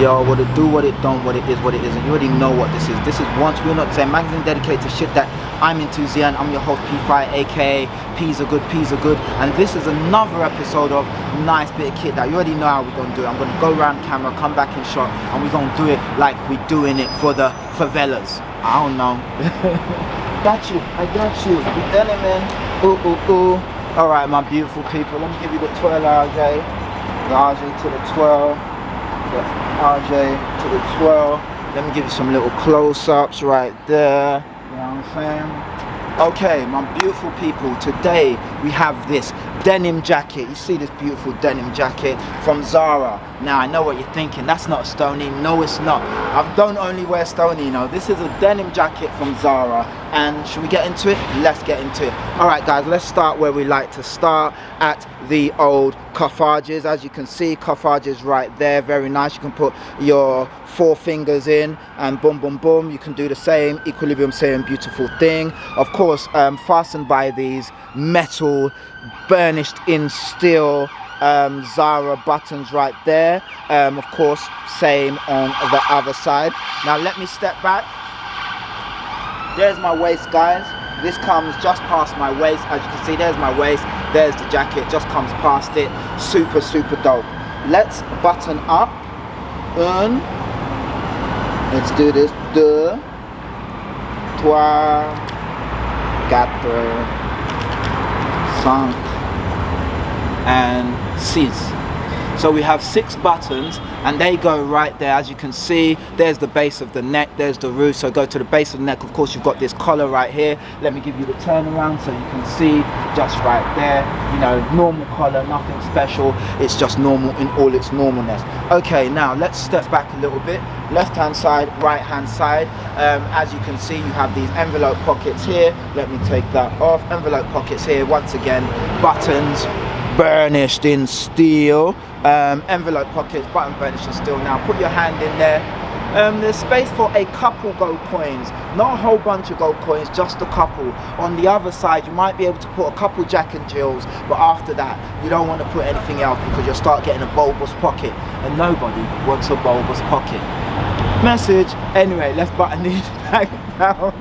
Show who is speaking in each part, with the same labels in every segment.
Speaker 1: Yo, what it do, what it don't, what it is, what it isn't. You already know what this is. This is Once We're Not the Same, magazine dedicated to shit that I'm into. Zian, I'm your host P5, aka P's are good, P's are good. And this is another episode of Nice Bit of Kit that you already know how we're gonna do it. I'm gonna go around camera, come back in shot, and we're gonna do it like we're doing it for the favelas. I don't know. Got you, I got you. We done it, man. Ooh, ooh, ooh. Alright, my beautiful people, let me give you the 12 RJ. The RJ to the 12. The RJ to the 12. Let me give you some little close-ups right there. You know what I'm saying? Okay, my beautiful people, today we have this denim jacket. You see this beautiful denim jacket from Zara. Now I know what you're thinking, that's not a Stoney. No, it's not. I don't only wear Stoney, you know. This is a denim jacket from Zara. And should we get into it? Let's get into it. Alright guys, let's start where we like to start, at the old coffages. As you can see, coffages right there, very nice. You can put your 4 fingers in and boom boom boom. You can do the same, equilibrium, same beautiful thing. Of course, fastened by these metal burnished in steel Zara buttons right there. Of course, same on the other side. Now let me step back. There's my waist, guys. This comes just past my waist. As you can see, there's my waist, there's the jacket, just comes past it. Super, super dope. Let's button up. Let's do this. 2, 3, 4, 5, and 6. So we have 6 buttons and they go right there. As you can see, there's the base of the neck, there's the roof. So go to the base of the neck. Of course, you've got this collar right here. Let me give you the turnaround so you can see just right there. You know, normal collar, nothing special. It's just normal in all its normalness. Okay, now let's step back a little bit. Left hand side, right hand side. As you can see, you have these envelope pockets here. Let me take that off. Envelope pockets here. Once again, buttons burnished in steel. Envelope pockets, button burnished in steel. Now put your hand in there. There's space for a couple gold coins, not a whole bunch of gold coins, just a couple. On the other side you might be able to put a couple Jack and Jills, but after that you don't want to put anything else because you'll start getting a bulbous pocket, and nobody wants a bulbous pocket. Message. Anyway, let's button these back down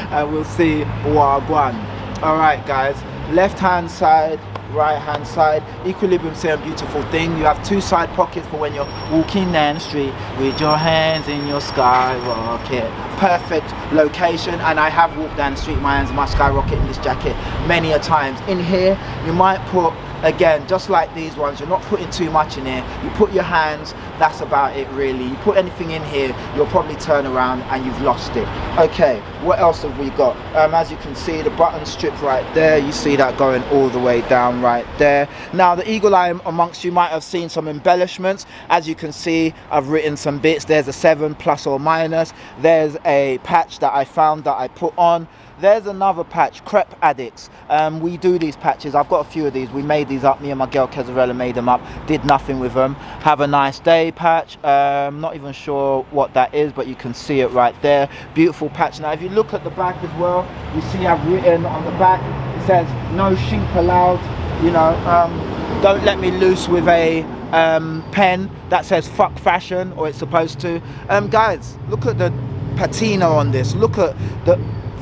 Speaker 1: and we'll see what I want. Alright guys, left hand side, right hand side, equilibrium, same beautiful thing. You have 2 side pockets for when you're walking down the street with your hands in your skyrocket. Perfect location. And I have walked down the street with my hands in my skyrocket in this jacket many a times. In here you might put, again, just like these ones, you're not putting too much in here. You put your hands, that's about it really. You put anything in here, you'll probably turn around and you've lost it. Okay, what else have we got? As you can see, the button strip right there, you see that going all the way down right there. Now the eagle eye amongst you might have seen some embellishments. As you can see, I've written some bits. There's a 7 plus or minus. There's a patch that I found that I put on. There's another patch, Crepe Addicts. We do these patches. I've got a few of these. We made these up. Me and my girl Kezarella made them up. Did nothing with them. Have a nice day patch. Not even sure what that is, but you can see it right there. Beautiful patch. Now, if you look at the back as well, you see I've written on the back, it says, no sheep allowed. You know, don't let me loose with a pen that says fuck fashion, or it's supposed to. Guys, look at the patina on this. Look at the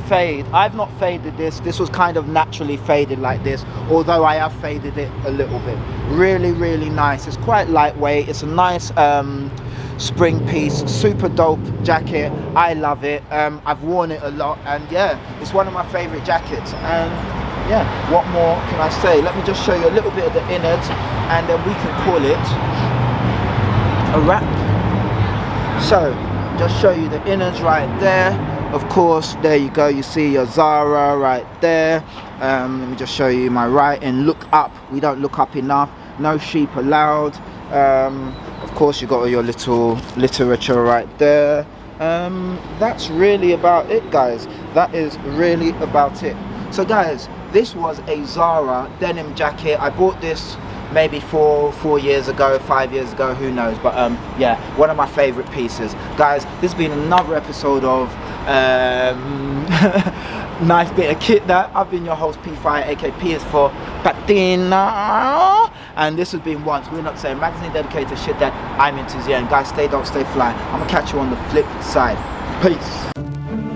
Speaker 1: fade. I've not faded this. This was kind of naturally faded like this, although I have faded it a little bit. Really, really nice. It's quite lightweight. It's a nice spring piece. Super dope jacket. I love it. I've worn it a lot, and yeah, it's one of my favorite jackets. And yeah, what more can I say? Let me just show you a little bit of the innards, and then we can call it a wrap. So just show you the innards right there. Of course, there you go. You see your Zara right there. Let me just show you my writing. Look up. We don't look up enough. No sheep allowed. Of course, you got all your little literature right there. That's really about it, guys. That is really about it. So guys, this was a Zara denim jacket. I bought this maybe 4 years ago, 5 years ago, who knows. But yeah, one of my favorite pieces. Guys, this has been another episode of Nice bit of kit that. I've been your host P Fire, aka P is for Patina, and this has been Once. We're not saying magazine dedicated to shit that I'm into. Yeah, and guys, stay dope, stay fly. I'm gonna catch you on the flip side. Peace.